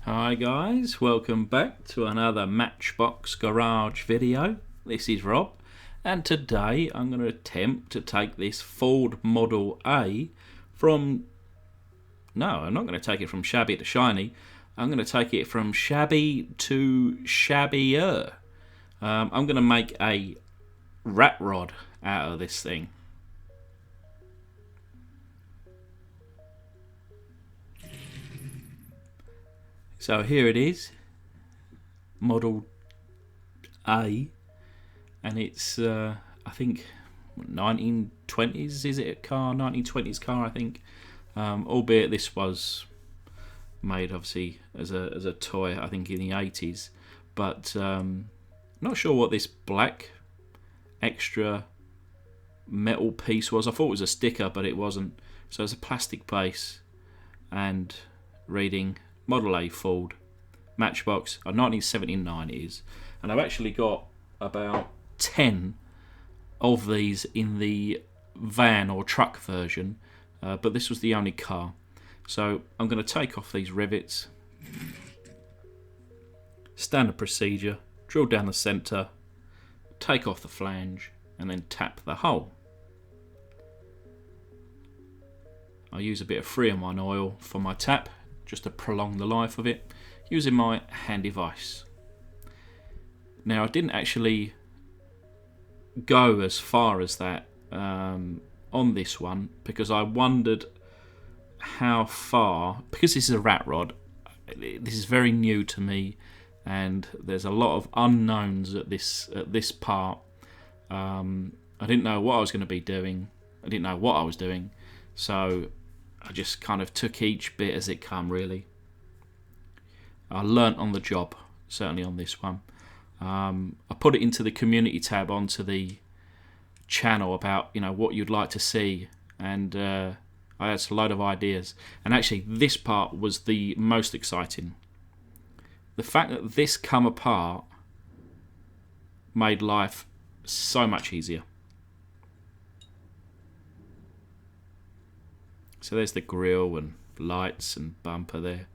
Hi guys, welcome back to another Matchbox Garage video. This is Rob, and today I'm going to attempt to take this Ford Model A from... No, I'm not going to take it from shabby to shiny. I'm going to take it from shabby to shabbier. I'm going to make a rat rod out of this thing. So here it is, Model A, and it's I think 1920s, is it a car? 1920s car, I think. Albeit this was made obviously as a toy, I think in the 80s. But not sure what this black extra metal piece was. I thought it was a sticker, but it wasn't. So it's a plastic base and reading Model A Ford, Matchbox, 1979 it is. And I've actually got about 10 of these in the van or truck version, but this was the only car. So I'm going to take off these rivets, standard procedure, drill down the centre, take off the flange and then tap the hole. I use a bit of 3-in-1 oil for my tap, just to prolong the life of it, using my hand device. Now I didn't actually go as far as that on this one because I wondered how far, because this is a rat rod, this is very new to me and there's a lot of unknowns at this part. I didn't know what I was going to be doing, I didn't know what I was doing, so I just kind of took each bit as it come, really. I learnt on the job, certainly on this one. I put it into the community tab onto the channel about what you'd like to see, and I had a load of ideas. And actually, this part was the most exciting. The fact that this come apart made life so much easier. So there's the grille and lights and bumper there.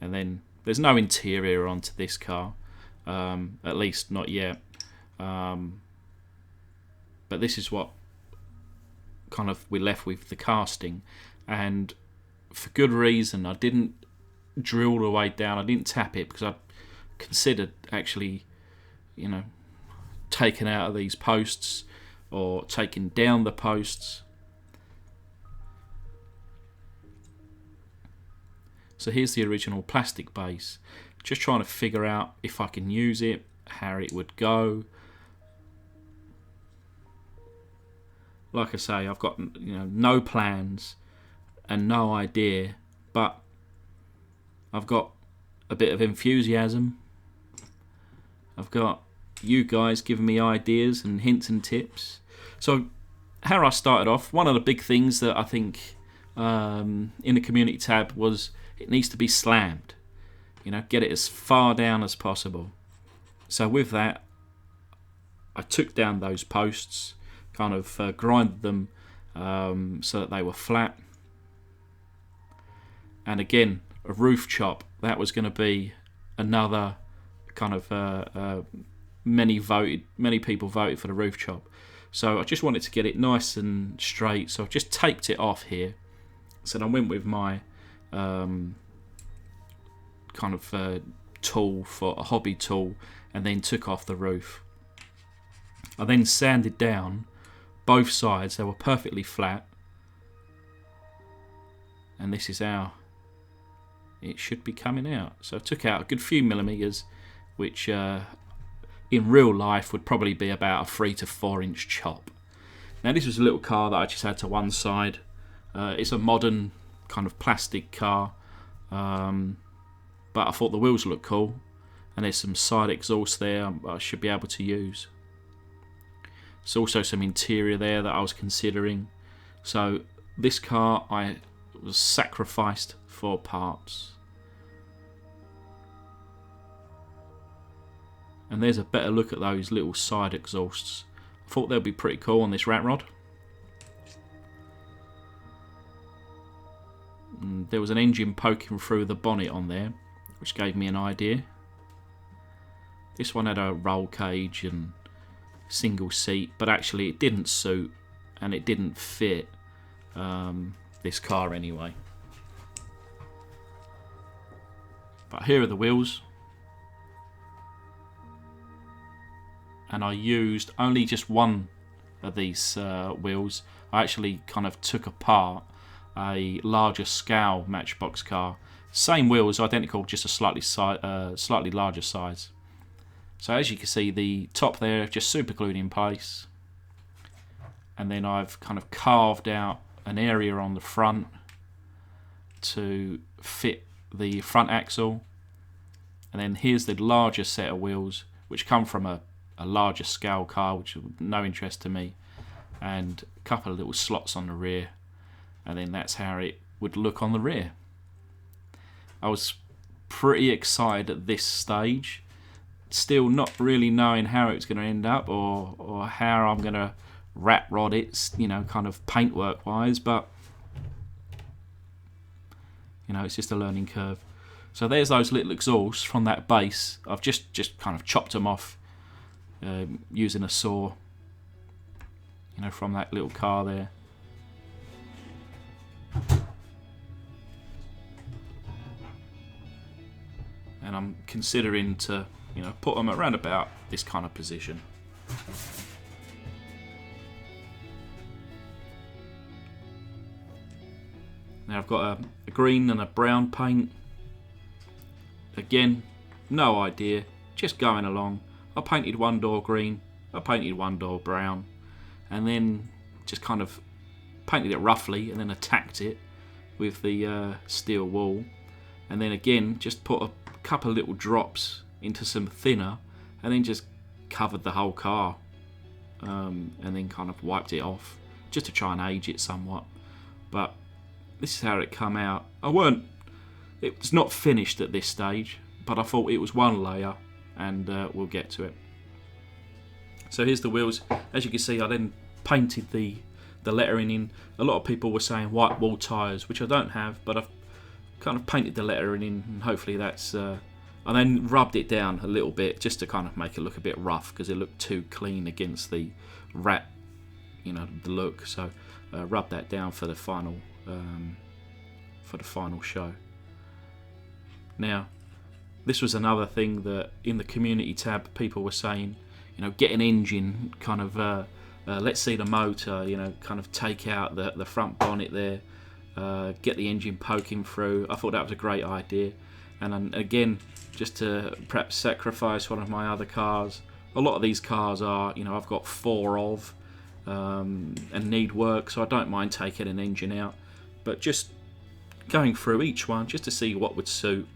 And then there's no interior onto this car. At least not yet. But this is what kind of we're left with, the casting. And for good reason, I didn't drill the way down. I didn't tap it because I considered actually, taking out of these posts or taking down the posts. So here's the original plastic base. Just trying to figure out if I can use it, how it would go. Like I say, I've got no plans and no idea, but I've got a bit of enthusiasm. I've got you guys giving me ideas and hints and tips. So how I started off, one of the big things that I think in the community tab was it needs to be slammed. Get it as far down as possible. So with that, I took down those posts, kind of grinded them so that they were flat. And again, a roof chop. That was going to be another kind of many people voted for the roof chop. So I just wanted to get it nice and straight. So I just taped it off here. So I went with my kind of tool, for a hobby tool, and then took off the roof. I then sanded down both sides. They were perfectly flat, and this is how it should be coming out. So I took out a good few millimeters, which in real life would probably be about a 3 to 4 inch chop. Now this was a little car that I just had to one side. It's a modern kind of plastic car, but I thought the wheels look cool, and there's some side exhaust there I should be able to use. There's also some interior there that I was considering. So this car I was sacrificed for parts. And there's a better look at those little side exhausts. I thought they'd be pretty cool on this rat rod. There was an engine poking through the bonnet on there. which gave me an idea. This one had a roll cage and single seat, but actually it didn't suit and it didn't fit this car anyway. But here are the wheels, and I used only just one of these wheels. I actually kind of took apart a larger scale Matchbox car. Same wheels, identical, just a slightly larger size. So as you can see, the top there just super glued in place, and then I've kind of carved out an area on the front to fit the front axle, and then here's the larger set of wheels which come from a larger scale car, which is no interest to me, and a couple of little slots on the rear, and then that's how it would look on the rear. I was pretty excited at this stage, still not really knowing how it's going to end up or how I'm going to rat rod it, you know, kind of paintwork wise, but you know, it's just a learning curve. So there's those little exhausts from that base. I've just kind of chopped them off using a saw, you know, from that little car there. And I'm considering to, you know, put them around about this kind of position. Now I've got a green and a brown paint. Again, no idea, just going along. I painted one door green, I painted one door brown, and then just kind of painted it roughly and then attacked it with the steel wool. And then again, just put a couple of little drops into some thinner and then just covered the whole car, and then kind of wiped it off just to try and age it somewhat. But this is how it come out. It was not finished at this stage, but I thought it was one layer, and we'll get to it. So here's the wheels. As you can see, I then painted the lettering in. A lot of people were saying white wall tyres, which I don't have, but I've kind of painted the lettering in, and hopefully that's... I then rubbed it down a little bit just to kind of make it look a bit rough, because it looked too clean against the rat, you know, the look. So rubbed that down for the final show. Now, this was another thing that in the community tab people were saying, you know, get an engine, kind of let's see the motor, you know, kind of take out the front bonnet there, get the engine poking through. I thought that was a great idea. And then, again, just to perhaps sacrifice one of my other cars. A lot of these cars are, you know, I've got 4 of and need work, so I don't mind taking an engine out, but just going through each one just to see what would suit.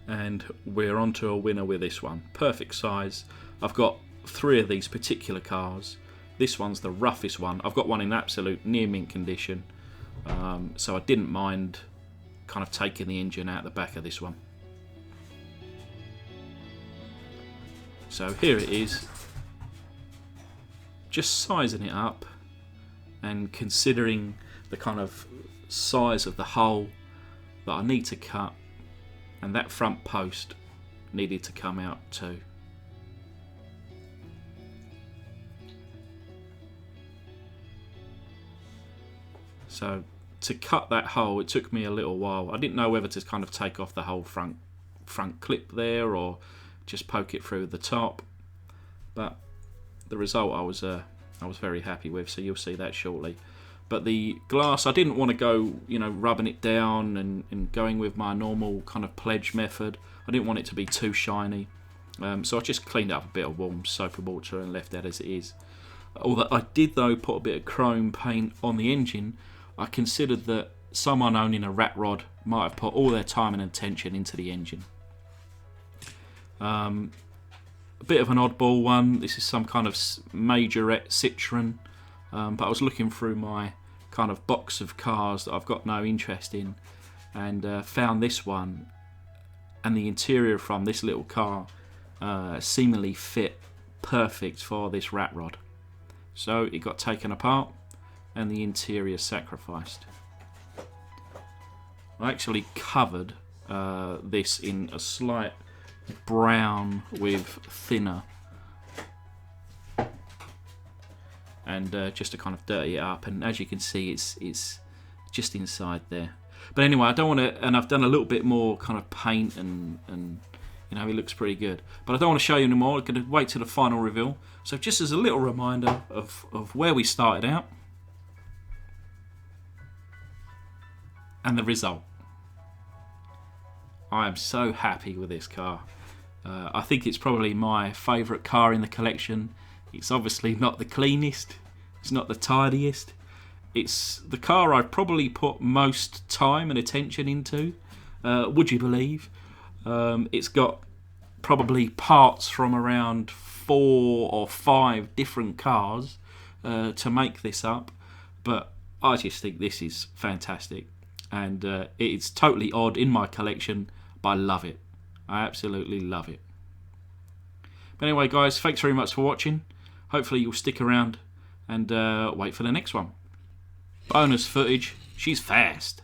And we're on to a winner with this one. Perfect size. I've got 3 of these particular cars. This one's the roughest one. I've got one in absolute near mint condition, so I didn't mind kind of taking the engine out the back of this one. So here it is, just sizing it up and considering the kind of size of the hole that I need to cut, and that front post needed to come out too. So to cut that hole, it took me a little while. I didn't know whether to kind of take off the whole front clip there or just poke it through the top, but the result I was very happy with, so you'll see that shortly. But the glass, I didn't want to go, you know, rubbing it down and going with my normal kind of pledge method. I didn't want it to be too shiny, so I just cleaned up a bit of warm soap and water and left that as it is. Although I did though put a bit of chrome paint on the engine. I considered that someone owning a rat rod might have put all their time and attention into the engine. A bit of an oddball one. This is some kind of majorette Citroen, but I was looking through my kind of box of cars that I've got no interest in, and found this one, and the interior from this little car seemingly fit perfect for this rat rod. So it got taken apart and the interior sacrificed. I actually covered this in a slight brown with thinner, and just to kind of dirty it up. And as you can see, it's just inside there. But anyway, I don't want to, and I've done a little bit more kind of paint, and you know, it looks pretty good. But I don't want to show you anymore. I'm going to wait till the final reveal. So just as a little reminder of where we started out and the result. I am so happy with this car. I think it's probably my favourite car in the collection. It's obviously not the cleanest. It's not the tidiest. It's the car I've probably put most time and attention into. Would you believe? It's got probably parts from around 4 or 5 different cars to make this up. But I just think this is fantastic. And it's totally odd in my collection, but I love it. I absolutely love it. But anyway, guys, thanks very much for watching. Hopefully you'll stick around and wait for the next one. Bonus footage. She's fast.